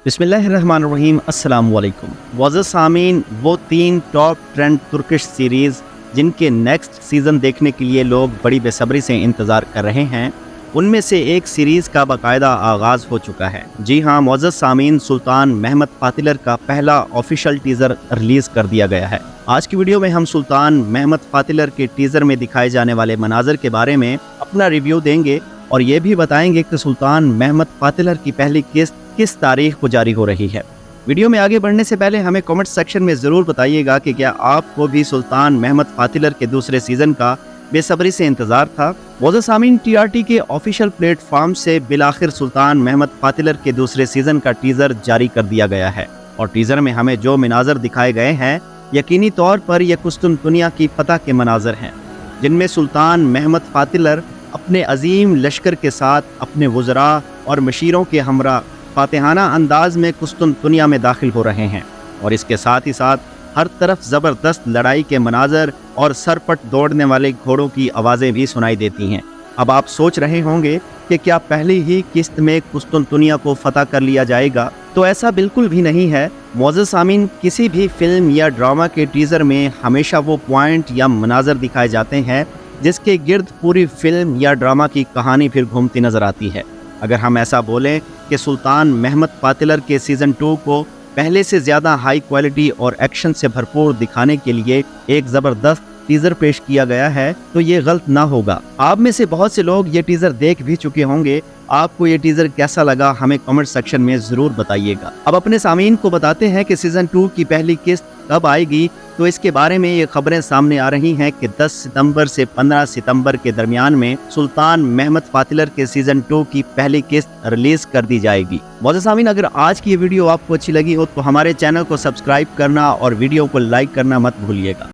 बिस्मिल्लाहिर्रहमानिर्रहीम अस्सलाम वालेकुम। वाज़िज़ सामीन, वो 3 टॉप ट्रेंड तुर्किश सीरीज़ जिनके नेक्स्ट सीज़न देखने के लिए लोग बड़ी बेसब्री से इंतज़ार कर रहे हैं, उनमें से एक सीरीज़ का बाकायदा आगाज़ हो चुका है। जी हाँ मुअज़्ज़ज़ सामीन, सुल्तान मेहमद फातिलर का पहला ऑफिशियल टीज़र रिलीज़ कर दिया गया है। आज की वीडियो में हम सुल्तान मेहमद फातिलर के टीज़र में दिखाए जाने वाले मनाज़र के बारे में अपना रिव्यू देंगे और ये भी बताएंगे कि सुल्तान मेहमद फातिलर की पहली किस्त किस तारीख को जारी हो रही है। वीडियो में आगे बढ़ने से पहले हमें कमेंट सेक्शन में ज़रूर बताइएगा कि क्या आपको भी सुल्तान मेहमद फातिलर के दूसरे सीज़न का बेसब्री से इंतज़ार था। मुअज़्ज़ज़ सामीन, TRT के ऑफिशियल प्लेटफॉर्म से बिलाखिर सुल्तान मेहमद फातिलर के दूसरे सीज़न का टीज़र जारी कर दिया गया है और टीज़र में हमें जो मनाज़र दिखाए गए हैं यकीनी तौर पर यह कुस्तुनतुनिया की फतह के मनाज़र हैं, जिनमें सुल्तान मेहमद फातिलर अपने अजीम लश्कर के साथ अपने वज़रा और मशीरों के हमरा फातिहाना अंदाज में कुस्तुनतुनिया में दाखिल हो रहे हैं और इसके साथ ही साथ हर तरफ ज़बरदस्त लड़ाई के मनाज़र और सरपट दौड़ने वाले घोड़ों की आवाज़ें भी सुनाई देती हैं। अब आप सोच रहे होंगे कि क्या पहली ही किस्त में कुस्तुनतुनिया को फतह कर लिया जाएगा, तो ऐसा बिल्कुल भी नहीं है। मुअज़्ज़ज़ सामीन, किसी भी फिल्म या ड्रामा के टीज़र में हमेशा वो पॉइंट या मनाज़र दिखाए जाते हैं जिसके गिर्द पूरी फिल्म या ड्रामा की कहानी फिर घूमती नज़र आती है। अगर हम ऐसा बोलें कि सुल्तान मेहमद फातिलर के सीज़न 2 को पहले से ज़्यादा हाई क्वालिटी और एक्शन से भरपूर दिखाने के लिए एक ज़बरदस्त टीज़र पेश किया गया है, तो ये गलत ना होगा। आप में से बहुत से लोग ये टीज़र देख भी चुके होंगे। आपको ये टीज़र कैसा लगा हमें कमेंट सेक्शन में ज़रूर बताइएगा। अब अपने सामीन को बताते हैं कि सीज़न 2 की पहली किस्त कब आएगी। तो इसके बारे में ये खबरें सामने आ रही हैं कि 10 सितंबर से 15 सितंबर के दरमियान में सुल्तान मेहमद फातिलर के सीज़न 2 की पहली किस्त रिलीज़ कर दी जाएगी। मुअज़्ज़ज़ सामीन, अगर आज की ये वीडियो आपको अच्छी लगी हो तो हमारे चैनल को सब्सक्राइब करना और वीडियो को लाइक करना मत भूलिएगा।